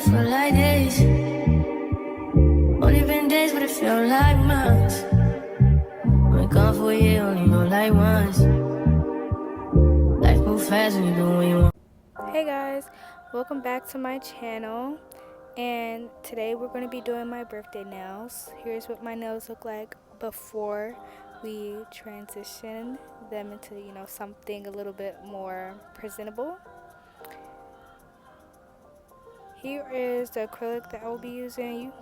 it feel like days. Only been days, but it feel like months. Been gone for a year, only know like once. Life move fast when you do what you want. Hey guys, welcome back to my channel, and today we're going to be doing my birthday nails. Here's what my nails look like before we transition them into, something a little bit more presentable. Here is the acrylic that I will be using.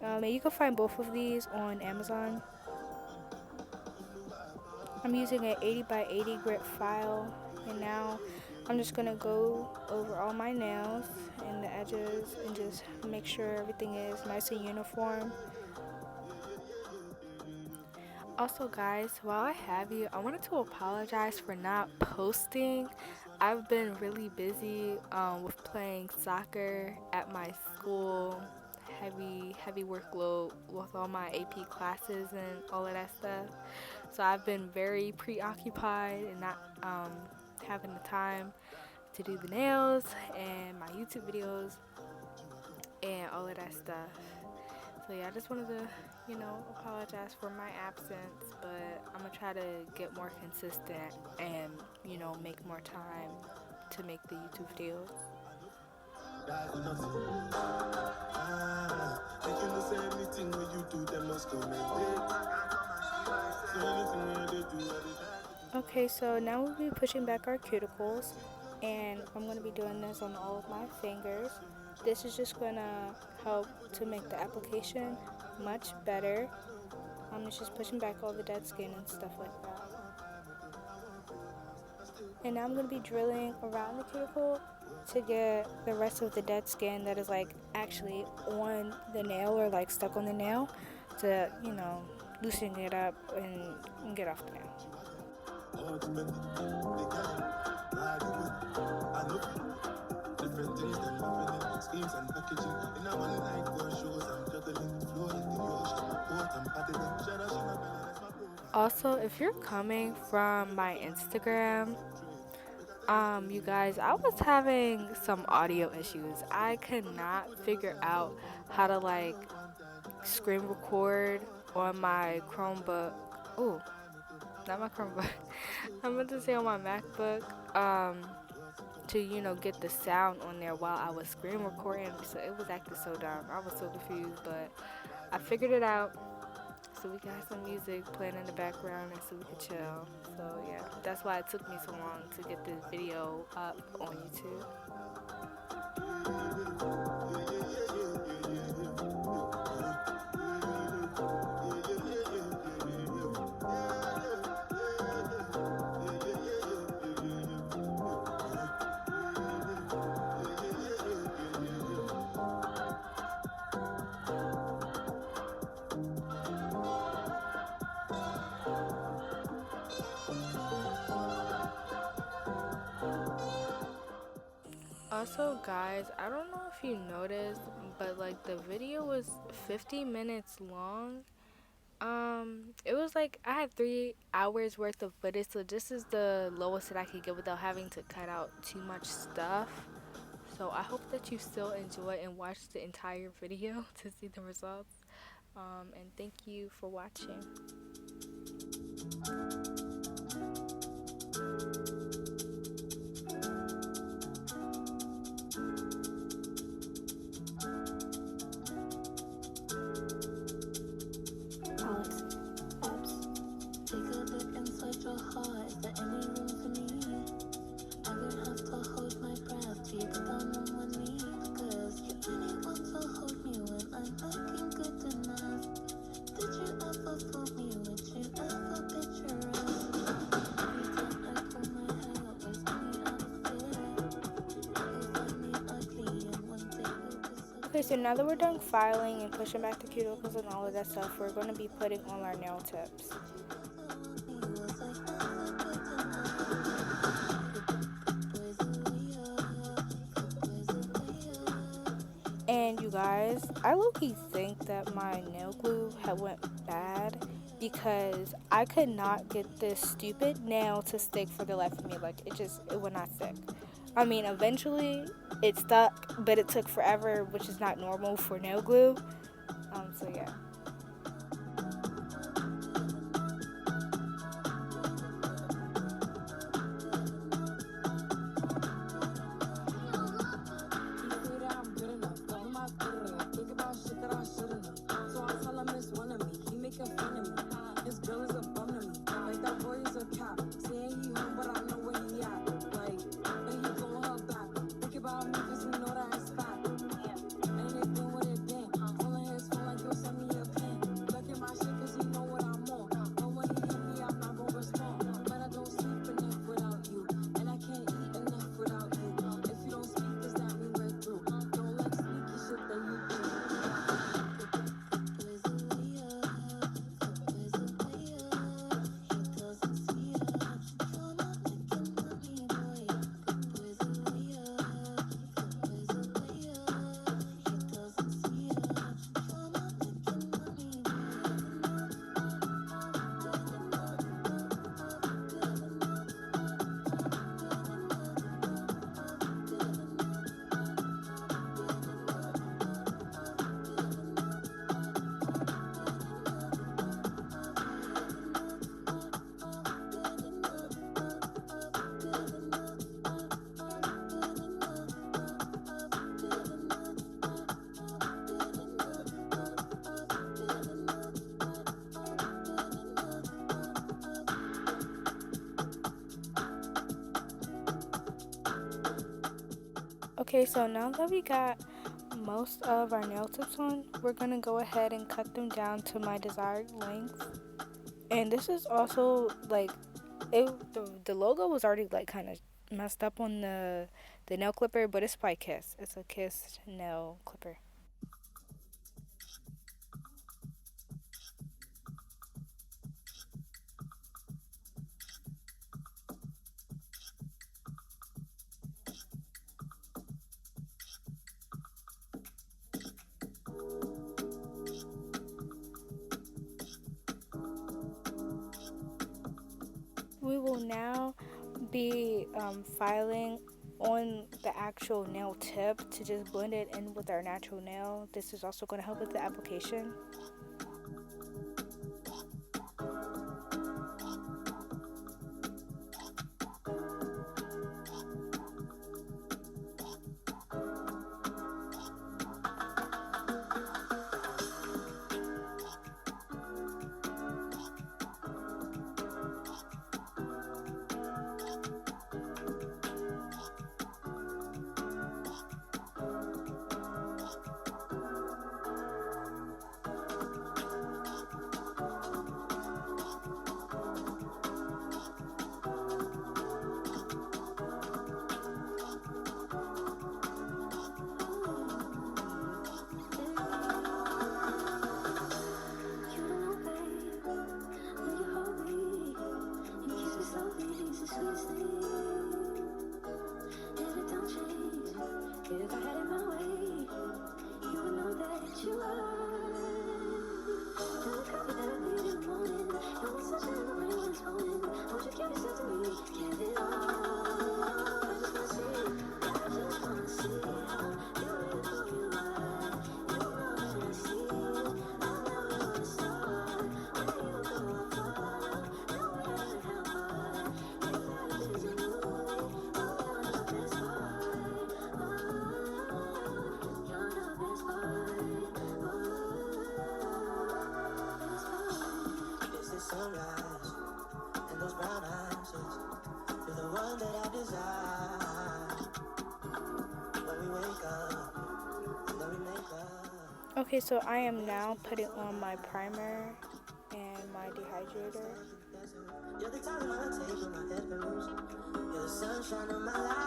And you can find both of these on Amazon. I'm using an 80 by 80 grit file, and now I'm just going to go over all my nails and the edges and just make sure everything is nice and uniform. Also guys, while I have you, I wanted to apologize for not posting. I've been really busy with playing soccer at my school, heavy workload with all my AP classes and all of that stuff. So I've been very preoccupied and not having the time to do the nails and my YouTube videos and all of that stuff. So yeah, I just wanted to, apologize for my absence, but I'm gonna try to get more consistent and, make more time to make the YouTube videos. Okay, so now we'll be pushing back our cuticles, and I'm going to be doing this on all of my fingers. This is just going to help to make the application much better. It's just pushing back all the dead skin and stuff like that. And now I'm going to be drilling around the cuticle to get the rest of the dead skin that is actually on the nail or stuck on the nail to, loosen it up and get off the nail. Also, if you're coming from my Instagram, you guys, I was having some audio issues. I could not figure out how to screen record on my Chromebook. Ooh, not my Chromebook. I meant to say on my MacBook. To get the sound on there while I was screen recording. So it was acting so dumb. I was so confused, but I figured it out. So we got some music playing in the background and so we could chill. So yeah, that's why it took me so long to get this video up on YouTube. Also guys, I don't know if you noticed, but the video was 50 minutes long. It was I had 3 hours worth of footage, so this is the lowest that I could get without having to cut out too much stuff. So I hope that you still enjoy and watch the entire video to see the results. And thank you for watching. Okay, so now that we're done filing and pushing back the cuticles and all of that stuff, we're going to be putting on our nail tips. And you guys, I low-key think that my nail glue had went bad because I could not get this stupid nail to stick for the life of me. It would not stick. I mean, eventually it stuck, but it took forever, which is not normal for nail glue. So yeah. Okay, so now that we got most of our nail tips on, we're gonna go ahead and cut them down to my desired length. And this is also like the logo was already like kind of messed up on the nail clipper, but it's by Kiss. It's a Kiss nail clipper. We will now be filing on the actual nail tip to just blend it in with our natural nail. This is also going to help with the application. Okay, so I am now putting on my primer and my dehydrator. You're the time when I take when my head moves. You're the sunshine of my life.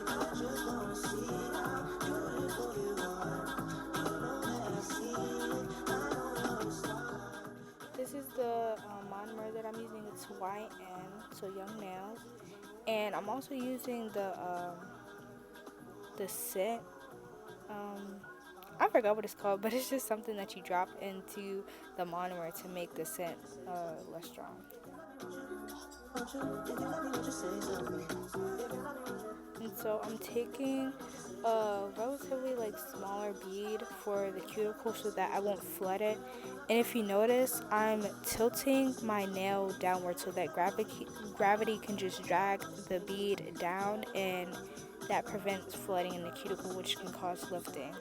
I just wanna see how beautiful you are. You know that I see it. I know you're a star. This is the monomer that I'm using. It's YN, so Young Nails. And I'm also using the scent. I forgot what it's called, but it's just something that you drop into the monomer to make the scent less strong. And so I'm taking a relatively like smaller bead for the cuticle so that I won't flood it. And if you notice, I'm tilting my nail downward so that gravity can just drag the bead down, and that prevents flooding in the cuticle, which can cause lifting.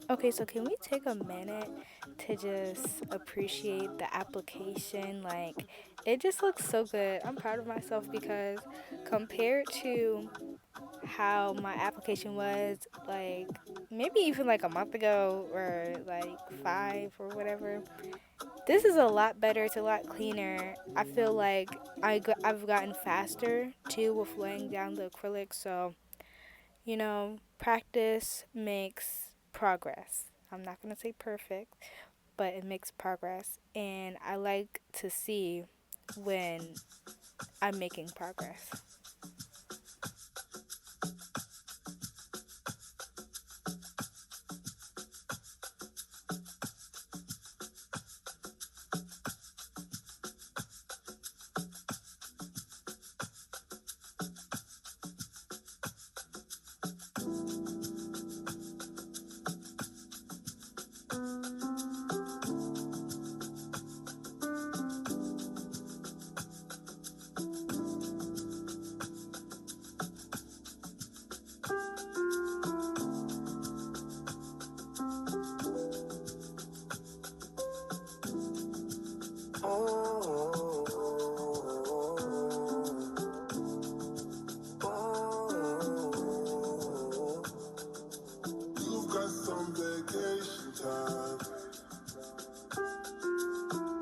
Okay, so can we take a minute to just appreciate the application? Like, it just looks so good. I'm proud of myself because compared to how my application was, like, maybe even like a month ago or like 5 or whatever, this is a lot better. It's a lot cleaner. I feel like I've gotten faster too with laying down the acrylic. So, practice makes progress. I'm not going to say perfect, but it makes progress. And I like to see when I'm making progress. You've got some vacation time.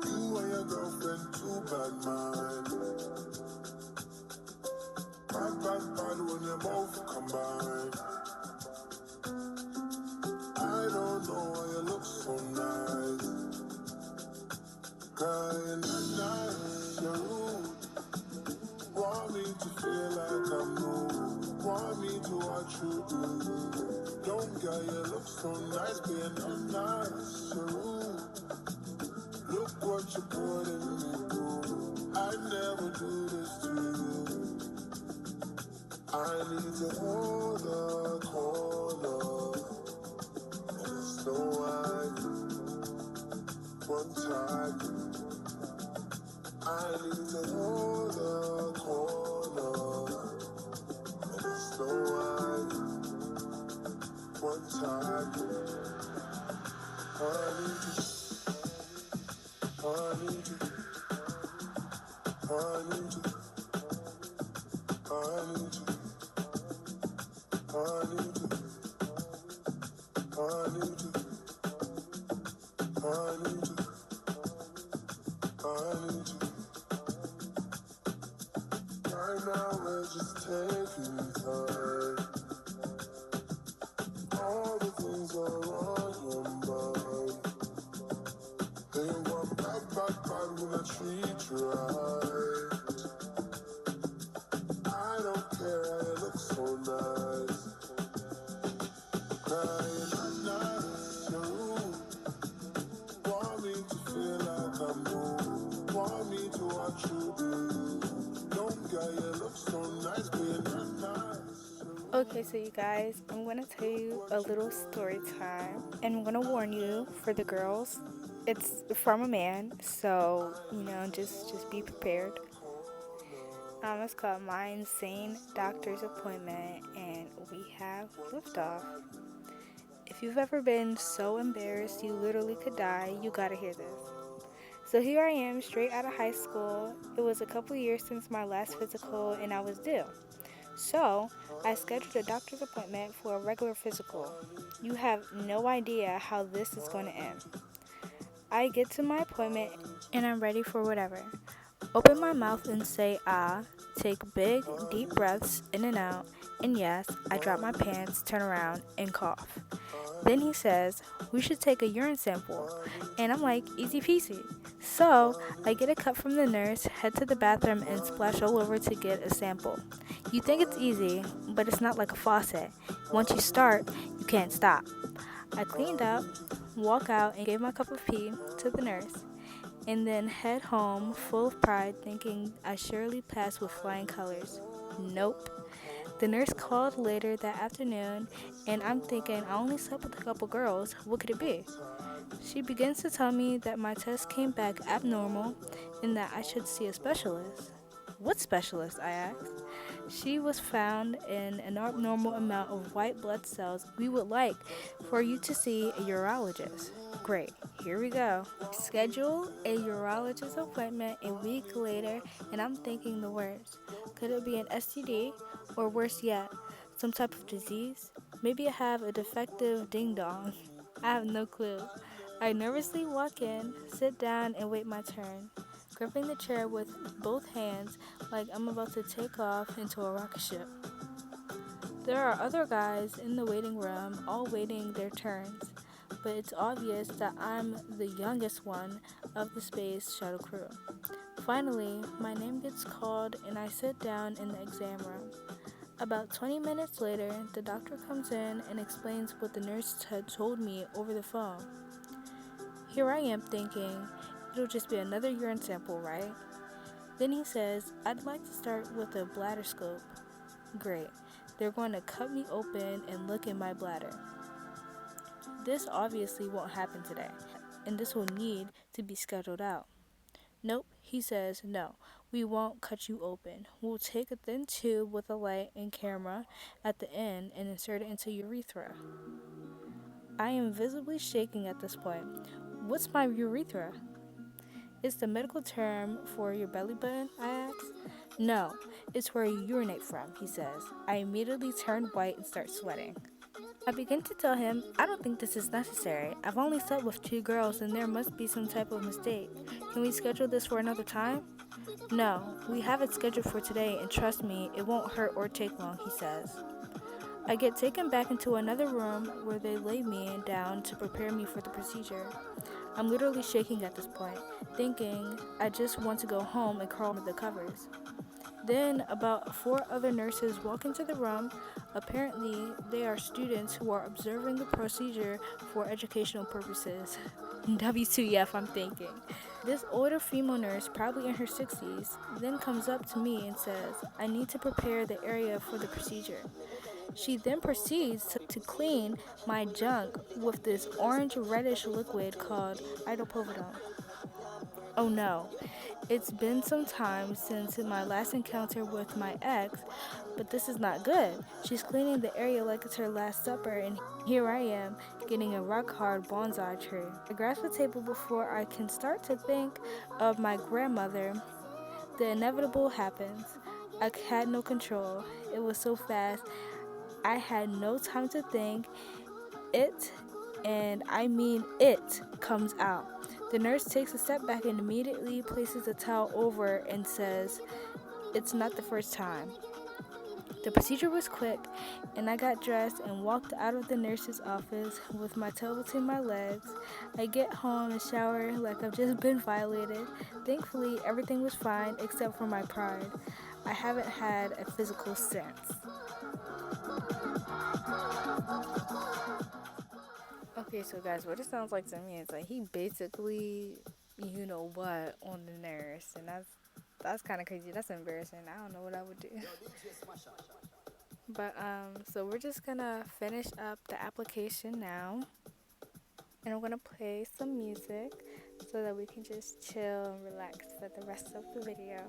You and your girlfriend, too bad mind. Bad when you both combine. I don't know why you look so nice. Girl, you're not nice, you're rude. Want me to feel like I'm new. Want me to watch you do. Don't get you look so nice, being not nice, you're rude. Look what you putting me through. I never do this to you. I need to hold the corner. And it's no white. One time. I need to hold the corner. And it's no white. One time. I need to. I need to. I need to. I need to. I need to. I need to. I need to. I need to. Right now we're just taking time. All the things are on your mind. They want bad when I treat you right. I don't care how you look so nice. Crying at night, you're rude. Want me to feel like I'm new. Want me to watch you do. Don't get you look so nice, being not nice. Okay, so you guys, I'm going to tell you a little story time. And I'm going to warn you for the girls, it's from a man, so, just be prepared. It's called My Insane Doctor's Appointment, and we have liftoff. If you've ever been so embarrassed you literally could die, you gotta hear this. So here I am, straight out of high school. It was a couple years since my last physical, and I was due. So I scheduled a doctor's appointment for a regular physical. You have no idea how this is going to end. I get to my appointment, and I'm ready for whatever. Open my mouth and say ah, take big, deep breaths in and out, and yes, I drop my pants, turn around, and cough. Then he says, we should take a urine sample, and I'm like, easy peasy. So I get a cup from the nurse, head to the bathroom, and splash all over to get a sample. You think it's easy, but it's not like a faucet. Once you start, you can't stop. I cleaned up, walk out, and gave my cup of pee to the nurse, and then head home full of pride thinking I surely passed with flying colors. Nope. The nurse called later that afternoon, and I'm thinking I only slept with a couple girls. What could it be? She begins to tell me that my test came back abnormal and that I should see a specialist. What specialist? I asked. She was found in an abnormal amount of white blood cells. We would like for you to see a urologist. Great, here we go. Schedule a urologist appointment a week later, and I'm thinking the worst. Could it be an STD? Or worse yet, some type of disease? Maybe I have a defective ding-dong. I have no clue. I nervously walk in, sit down, and wait my turn, gripping the chair with both hands like I'm about to take off into a rocket ship. There are other guys in the waiting room, all waiting their turns, but it's obvious that I'm the youngest one of the space shuttle crew. Finally, my name gets called and I sit down in the exam room. About 20 minutes later, the doctor comes in and explains what the nurse had told me over the phone. Here I am thinking, it'll just be another urine sample, right? Then he says, I'd like to start with a bladder scope. Great. They're going to cut me open and look in my bladder. This obviously won't happen today, and this will need to be scheduled out. Nope, he says, no, we won't cut you open. We'll take a thin tube with a light and camera at the end and insert it into your urethra. I am visibly shaking at this point. What's my urethra? It's the medical term for your belly button, I ask. No, it's where you urinate from, he says. I immediately turn white and start sweating. I begin to tell him, I don't think this is necessary. I've only slept with 2 girls and there must be some type of mistake. Can we schedule this for another time? No, we have it scheduled for today and trust me, it won't hurt or take long, he says. I get taken back into another room where they lay me down to prepare me for the procedure. I'm literally shaking at this point, thinking I just want to go home and crawl under the covers. Then about 4 other nurses walk into the room. Apparently, they are students who are observing the procedure for educational purposes. WTF, I'm thinking. This older female nurse, probably in her 60s, then comes up to me and says, I need to prepare the area for the procedure. She then proceeds to clean my junk with this orange-reddish liquid called 𝒕𝒊𝒕𝒉. Oh no, it's been some time since my last encounter with my ex, but this is not good. She's cleaning the area like it's her last supper, and here I am getting a rock-hard bonsai tree. I grasp the table before I can start to think of my grandmother. The inevitable happens. I had no control. It was so fast. I had no time to think. It, and I mean it, comes out. The nurse takes a step back and immediately places a towel over and says, it's not the first time. The procedure was quick, and I got dressed and walked out of the nurse's office with my tail between my legs. I get home and shower like I've just been violated. Thankfully, everything was fine except for my pride. I haven't had a physical since. Okay, so guys, what it sounds like to me is like he basically, you know what, on the nurse, and that's kind of crazy. That's embarrassing. I don't know what I would do. But so we're just gonna finish up the application now, and I'm gonna play some music so that we can just chill and relax for the rest of the video.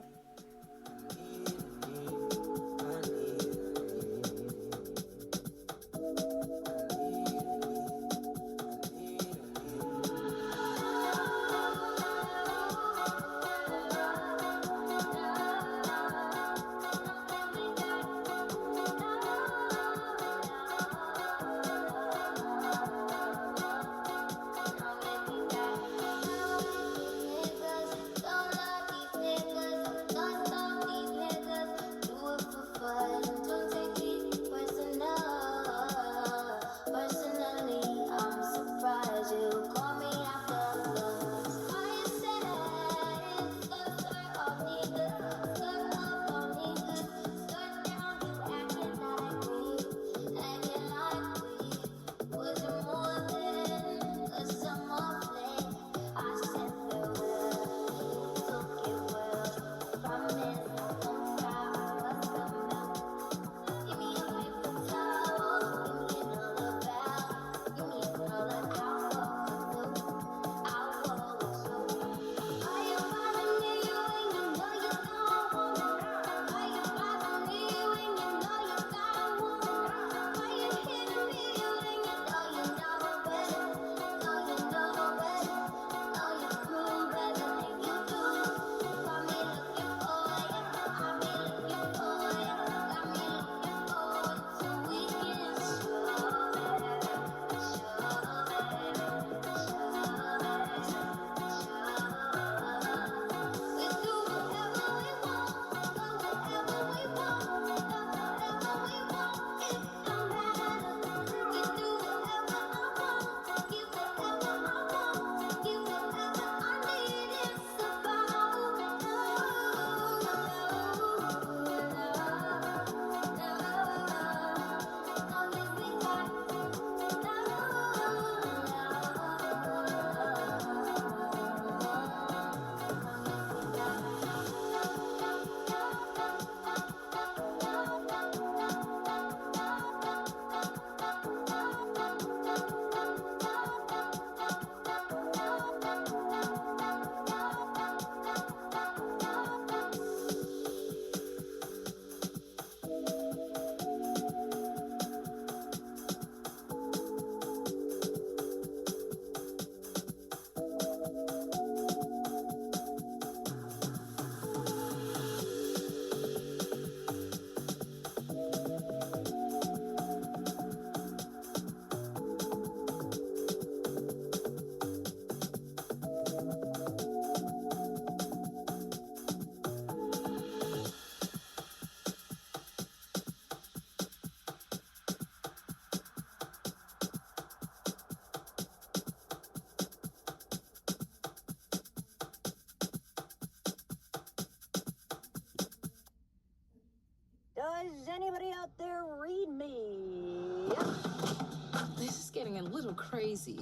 This is getting a little crazy.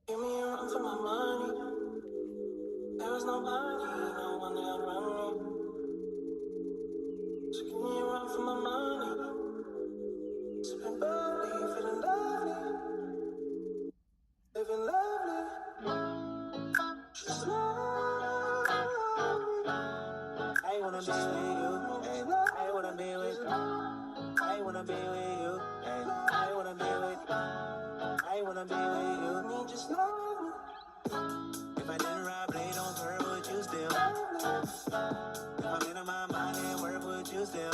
Give me a run for my money. There was nobody, no one that around me. So give me a run for my money. Sipping bubbly, feeling lovely, living lovely. Just love. I wanna be with you, and I wanna be with you. I wanna be with you, and I wanna be with you. I wanna be with you. Me just love me. If I didn't ride blade on curve, would you still? If I'm in my mind and work, would you still?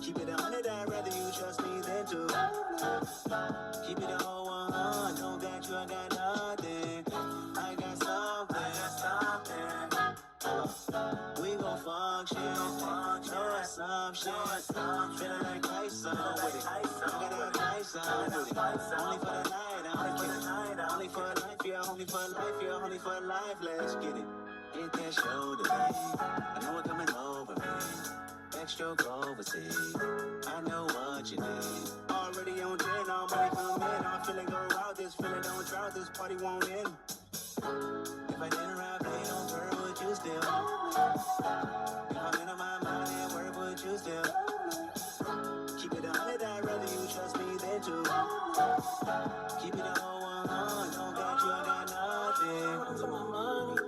Keep it 100, I'd rather you trust me than to. Keep it a whole 100, don't got you, I got nothing. I got something. We gon' function, know some shit. Feeling like Tyson with it. I got Tyson with it. Only for the night, I'm kidding. Only for life, yeah, only for life, yeah, only for life. Let's get it. Hit that shoulder, babe. I know it coming over me. Backstroke overseas. I know what you need. Already on 10, all money come in. I'm feeling go out, this feeling don't drought, this party won't end. If I didn't ride blade on curve, would you still? If I'm in my mind and work, would you still? Keep it 100, I'd rather you trust me than to. Keep it a whole 100, don't got you, I got nothing. Run for my money.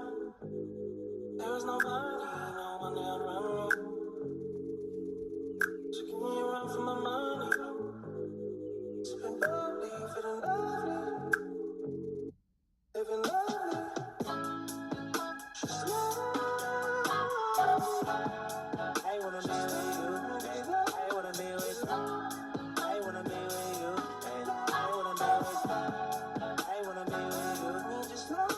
There was nobody, no one that around me. So give me a run for my money. Sipping bubbly, feeling lovely, living lovely. Just love. I wanna be with you, and I wanna be with you. I wanna be with you, and I wanna be with you. I wanna be with you. Me just love.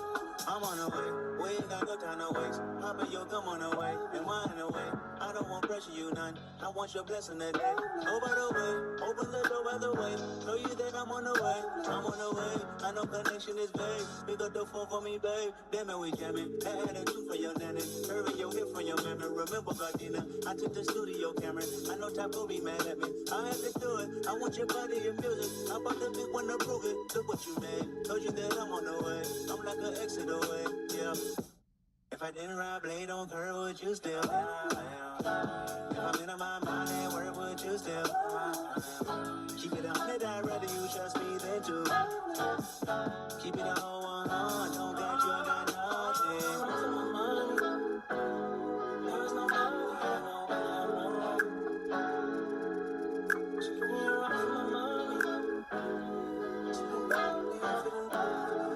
I'm on the way, we ain't got no time to waste. Papa, yo, come on the way, and wine away. I don't want pressure, you none. I want your blessing today. Oh, by the way, open the door by the way. Show you that I'm on the way. I'm on the way. I know connection is vague. Pick up the phone for me, babe. Damn it, we jamming. Had a two for your nanny. Curving your hip from your memory. Remember, Gardena, I took the studio camera. I know Top will be mad at me. I had to do it. I want your body and music. I'm about to big one to prove it. Look what you made. Told you that I'm on the way. I'm like an exit away. Yeah. If I didn't ride blade on curve, would you still? If I'm in my mind and work, would you still? Keep it 100, I'd rather you trust me than to. Keep it a whole 100, don't got you, I got nothing. Run for my money. There was nobody, no one around me. So give me a run for my money. Sipping bubbly, feeling lovely,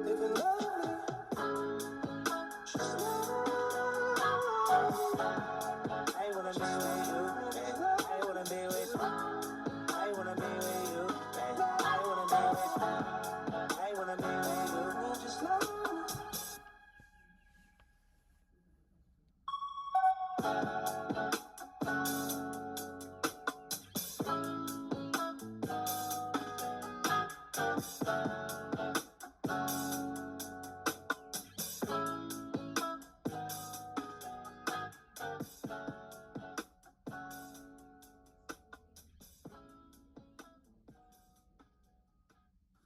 living lovely. Just love. I wanna be with you, and I wanna be with you. I wanna be with you, and I wanna be with you. I wanna be with you. Me just love.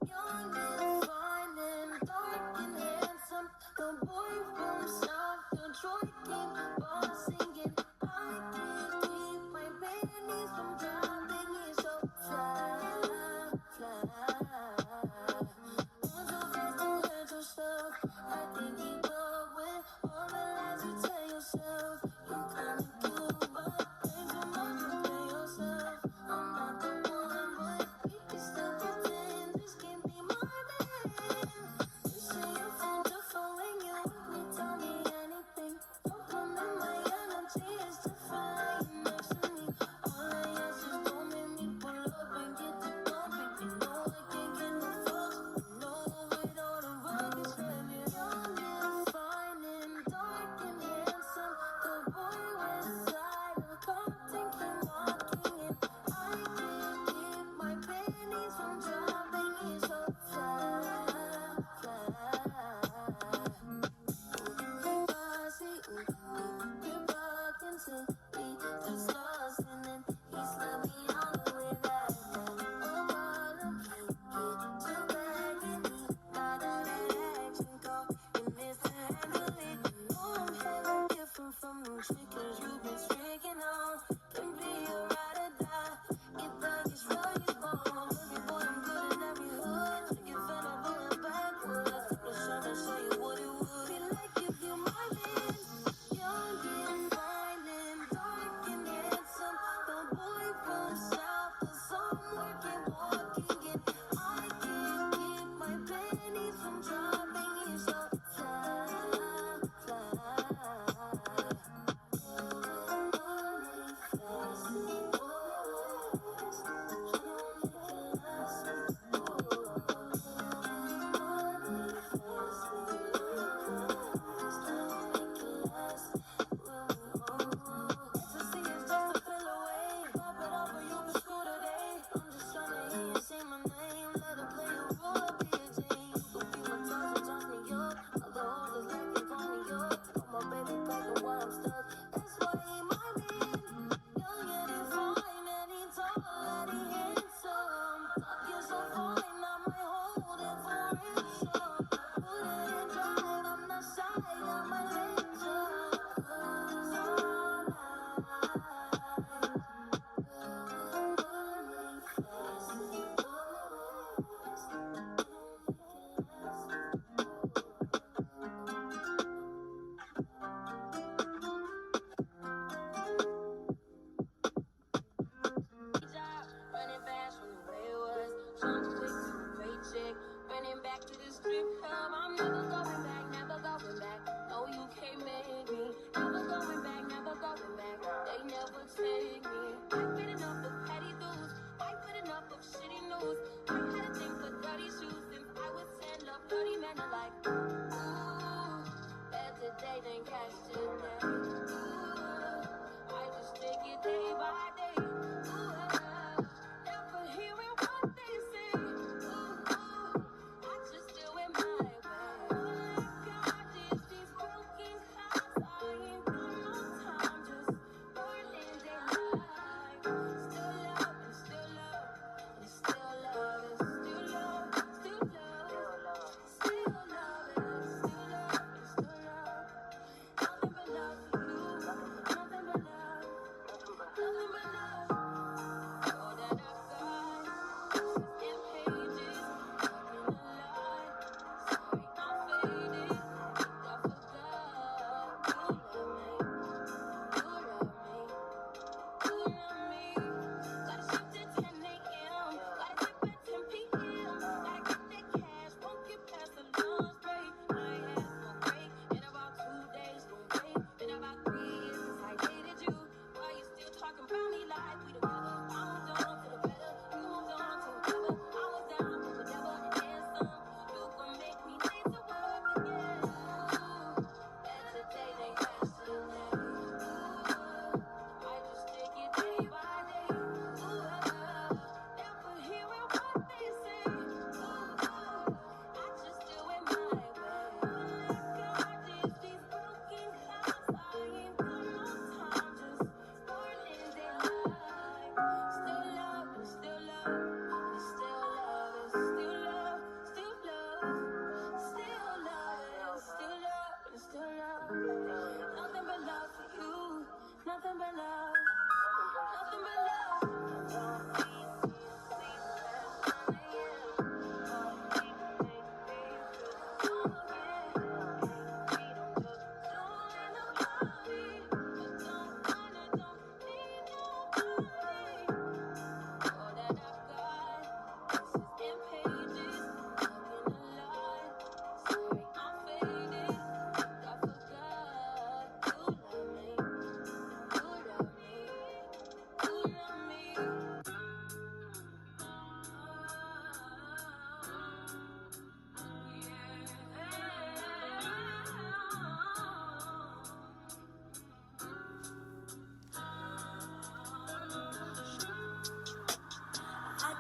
Young and fine and dark and handsome, the boy from South Detroit came bossing in. I can't keep my panties from dropping. He's so fly, fly. Going so fast and hurt yourself. I can't keep up with all the lies you tell yourself. You kinda cute, but ain't too much to play yourself. I'm not the one, but you can still pretend this can't be my man. You say you're fond of when you with me, tell me anything. Don't I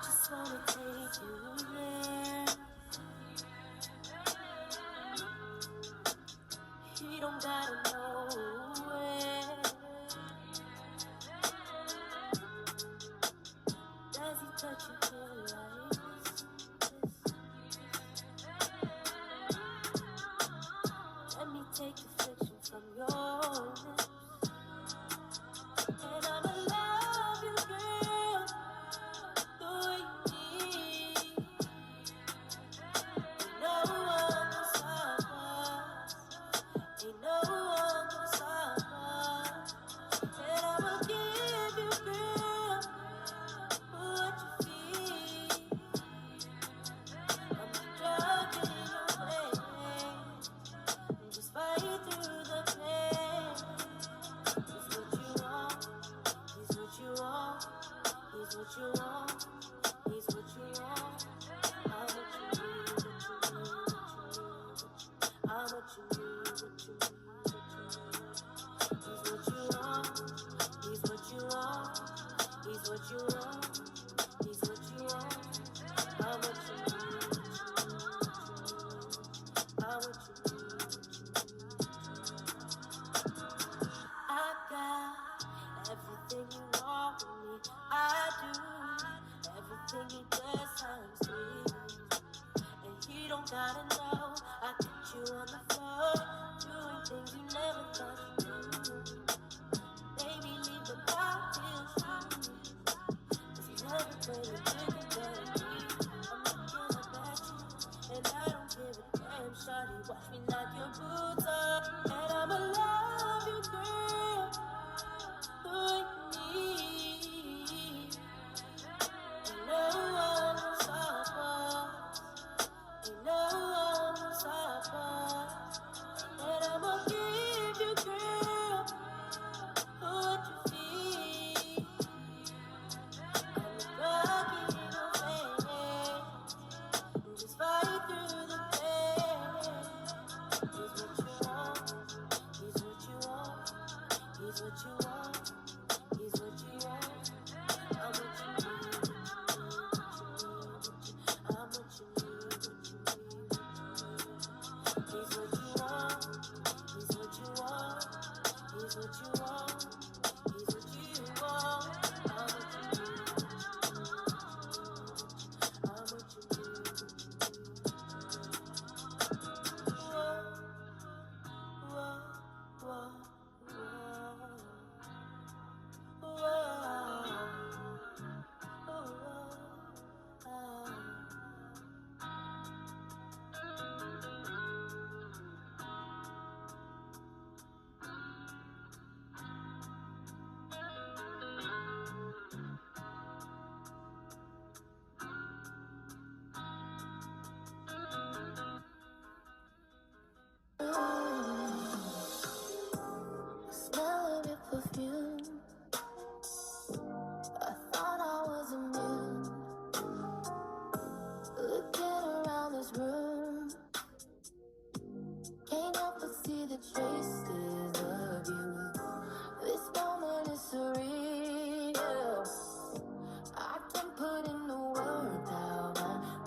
just wanna take you there. You don't gotta know where. Does he touch you here like this? Let me take the friction from your lips. And I'ma love you, girl, the way you need. Ain't no one gonna stop us. Ain't no one gonna stop us. And I'ma give you, girl, what you feel. I'm the drug in your vein. Just fight through the pain. It's what you want. It's what you want. It's what you want. It's what you want. How much you need, what you need, what you need. How much you need, what you need, what you need. It's what you want. It's what you want. It's what you want. It's what you want. How much you need, what you need, how much you need. I got everything you want from me. I do everything he does times three. And he don't gotta know. I put you on the floor, doing things you never thought you'd do. Baby, leave the bottle shoes. 'Cause He's what you want, he's what you want. I'm what you need, I'm what you need, he's what you want, he's what you want, he's what you want, he's what you want. I'm what you need, I'm what you need. Whoa, whoa, whoa, smell of your perfume. I thought I was immune. Looking around this room, can't help but see the traces of you. This moment is surreal. I can put in the words how I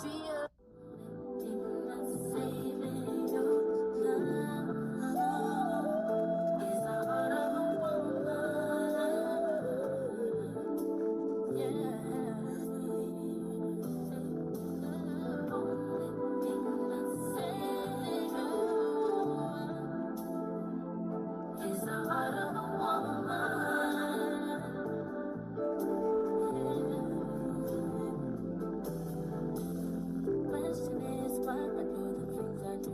feel. I'm saving you now. Is the heart of a woman. Yeah. Only thing that's saving you is the heart of a woman. Question is why I do the things I do.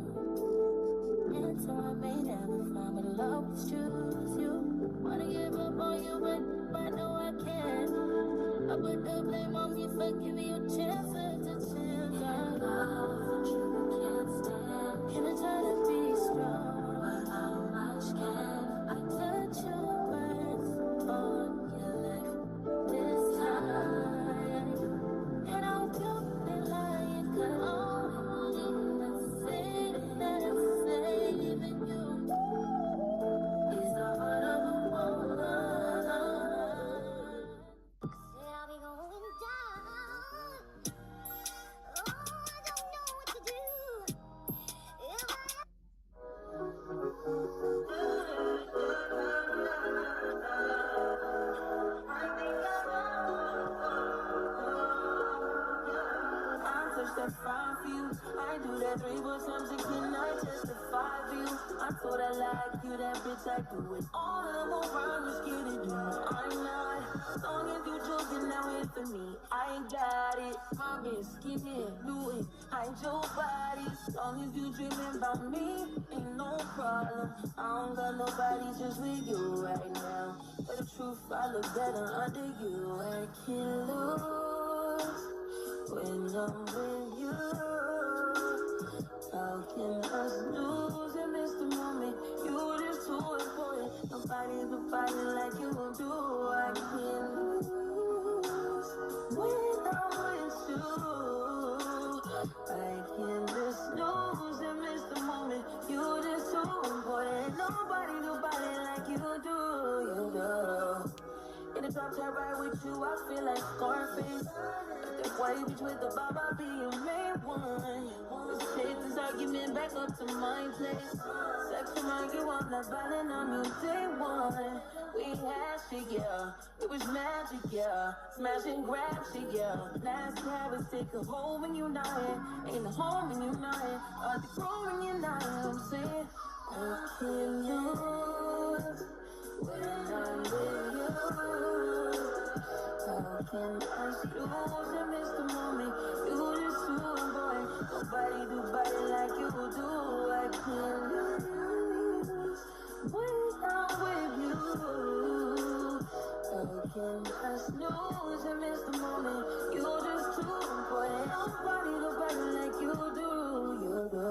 Answer I may never find, but I'll always choose you. Wanna give up on you, but I know I can't. I put the blame on me for giving you chance after chance. I love what you can't stand. And I try to be strong, but how much can I touch your words on your life this time? And I hope you're lying, 'cause only that's saving you is the heart of a woman. Say I'll be going down. Oh, I don't know what to do. If I touch that fire for you. I do that 3-4-7, can I testify for you? I told I like you, that bitch, I do it. All of them around you scared to do. I'm not. As long as you joking, now it's for me. I ain't got it. My bitch, skinny, do it. Hide your body. As long as you dreaming about me, ain't no problem. I don't got nobody just with you right now. But the truth, I look better under you. I can't lose when I'm with you. How can us lose and miss the moment? You just too important. Nobody's been fighting like you do. I can't lose when I'm with you. I can just lose and miss the moment. You just too important. Nobody like you do. You do. In the top chair right with you, I feel like Scarface. That white bitch with the bob, I'll be your main one. Let's take this argument back up to my place. Sex remind you I'm not violent on you day one. We had shit, yeah. It was magic, yeah. Smash and grab shit, yeah. Last habits take a home when you're not here. Ain't a home when you're not here. Are they grown when you're not here? I'm saying I can't lose when I'm with you. How can I lose and miss the moment? You just too boy. Nobody do body like you do. I can't lose when I'm with you. How can I snooze and miss the moment? You just too important. Nobody do body like you do. You do.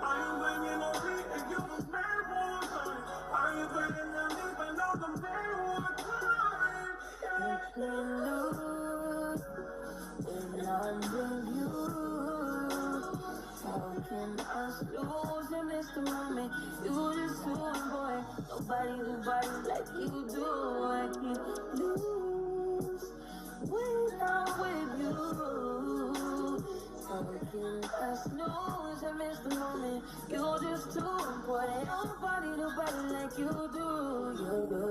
I ain't blaming on me if you're lose and miss the moment. You just too boy. Nobody do body like you do. I can't lose when I'm with you. Again, I snooze and miss the moment. You just too important. Nobody do body like you do. You do.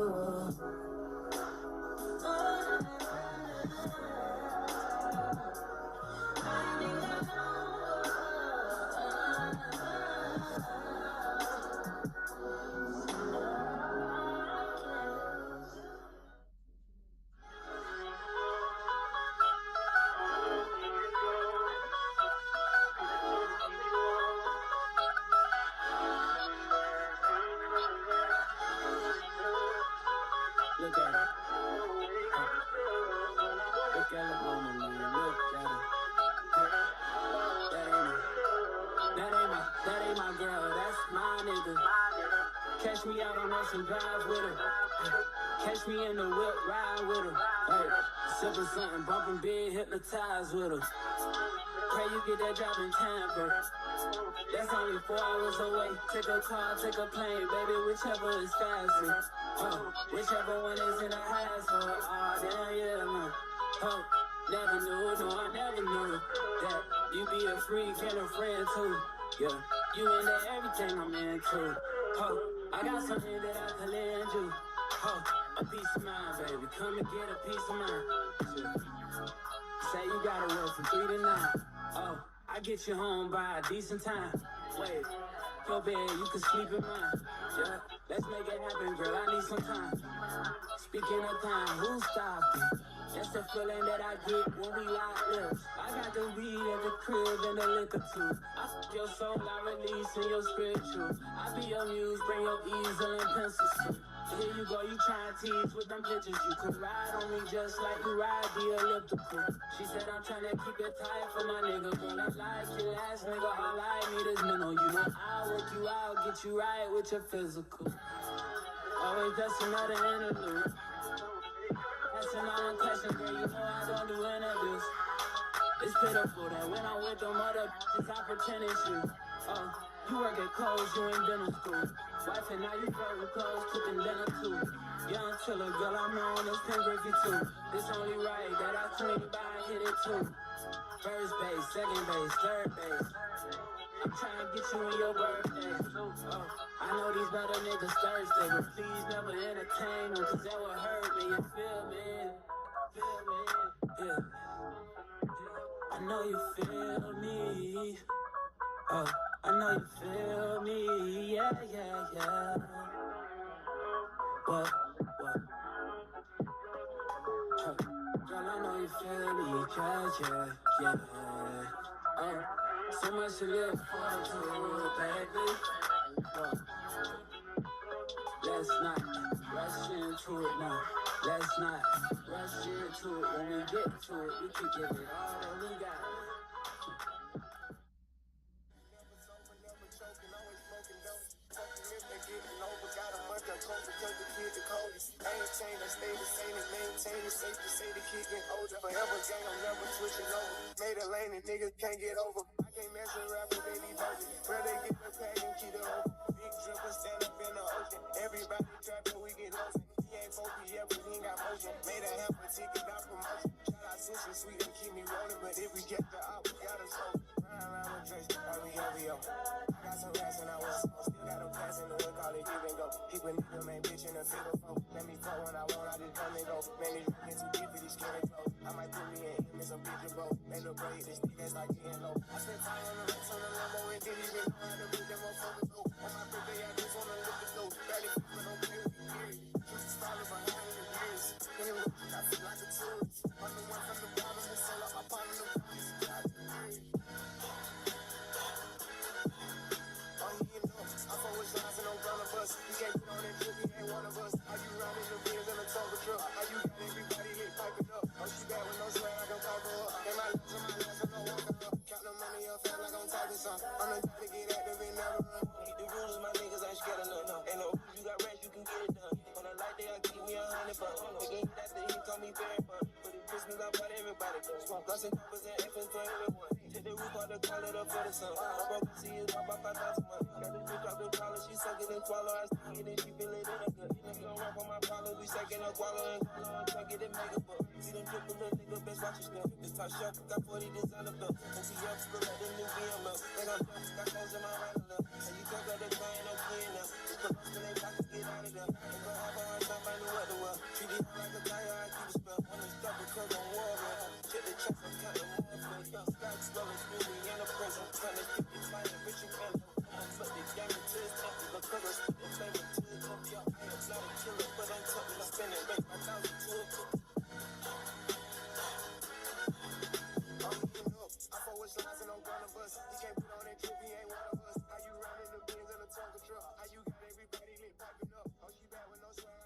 Look at her. Look at the woman, man. Look at her. That ain't my girl. That's my nigga. Catch me out on Ocean Drive with her. Catch me in the whip, ride with her. Hey, sipping something, bumping big, hypnotized with her. Pray you get that job in time, bro. That's only 4 hours away. Take a car, take a plane, baby, whichever is faster. Whichever one is in the hassle. Oh, damn, yeah, man. Oh, never knew, no, I never knew that you be a freak and a friend too. Yeah, you into everything I'm into. Oh, I got something that I can lend you. Oh, a peace of mind, baby. Come and get a piece of mind. Yeah. Say you gotta work from 3 to 9. Oh, I get you home by a decent time. Wait, your bed, you can sleep in mine. Yeah, let's make it happen, girl. I need some time. Speaking of time, who's stopping? That's the feeling that I get when we lock lips. I got the weed at the crib and the liquor too. I f your soul, I release in your spiritual. I be your muse, bring your easel and pencils too. Here you go, you trying to tease with them pictures. You could ride on me just like you ride the elliptical. She said I'm trying to keep it tight for my nigga. Girl, I like your last nigga, all I need is mental. You know I'll work you out, get you right with your physical. Always just another interlude. That's another question, girl, you know I don't do interviews. It's pitiful that when I'm with them other bitches, I pretend it's you. You work at Coles, you in dental school. Wife and now you flirt with clothes, cooking dinner too. Young Tiller, girl, I'm known as Ken Griffey too. It's only right that I clean by and hit it too. First base, second base, third base. I'm trying to get you in your birthday. I know these better niggas thirsty, but please never entertain them, cause that would hurt me, you feel me? Yeah. I know you feel me. I know you feel me. Yeah. What? Girl, I know you feel me. Yeah. So much to live for, baby. Let's not rush into it now. Let's not rush into it. When we get to it, we can give it all that we got. Maintain it, safe to say the kid get older. Forever gang, I'm never switching over. Made a lane and niggas can't get over. I can't mess with rappers, they be virgin. Brother get the pack and keep it open. Big dripper stand up in the ocean. Everybody trapping, we get lost. He ain't focused yet, but he ain't got motion. Made a half a ticket, not promotion. Shout out Sushi Sweet and keep me rolling. But if we get the out, we gotta slow. Run around with Drake, like we heavy up. I got some rats and I was still got a pass in the wood, call it give and go. Keep a nigga, man, bitch in a figure four. Let me fuck when I want, I just come and go. Man, these get too deep for these skinny clothes. I might put me in him in some picture, bro. Make the braid, this nigga like getting low. I spent time on the racks on the Lambo and didn't even know how to make them motherfuckers go. On my birthday, I just wanna lift the dough. Barely flipping on period. Just started behind the years. Anyway, I feel like a tourist. I'm the one from the bottom who sell up my partner. You can't get on that trip, he ain't one of us. How you riding the Benz in a Tonka truck? How you got everybody hit piping up? Oh, she bad with no sweat, I don't talk to her. And my lips and my ass, I don't walk her. Count the money up, feel like I'm talking some. I'm the guy to get active and never run. Keep the rules, my niggas ain't scared of none. Ain't no rules, you got rest, you can get it done. On a light day, I keep me 100 bucks. Again, that's the he call me very fun. But it Christmas, I bought everybody. Smoke, lots of numbers and F and 21. Take the call the call it up for the sun. I'm broke, see it drop off 5,000 months. Got this bitch drop the collar, she suck it and swallow. I stick it and she feel it in her gut. Nigga don't rap on my problems, we second up, wallow and color and chunk it and make a buck. See them triple little nigga, best watch your step. This top shelf, got 40 designer belt. And see up, look like the new BM up. And I'm done, got clothes in my right up. And you can't go to train, I'm clean up. It's the best when they got to get out of there. Ain't gon' have a hard time finding what to wear. Treat it like a tire, I keep a spell. On the stuff because I'm warrior. Check the checks, I'm counting more for young stacks, rolling through me in a prison. Trying to keep it flying, rich and fell. I'm put the game into his temple. The colors put the flame into the temple. I am not a killer, but I'm tough. I'm spending rate 5,000 to a cook. I'm eating up. I fuck with slides and I'm gonna bust. He can't put on that trip, he ain't one of us. How you riding the Benz in a Tonka truck? How you got everybody lit popping up? Oh, she bad with no swag.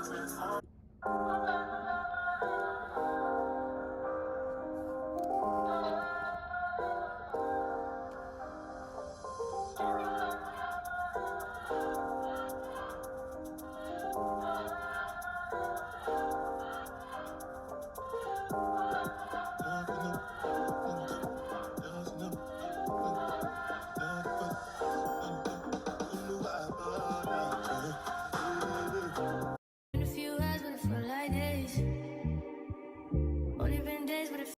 It's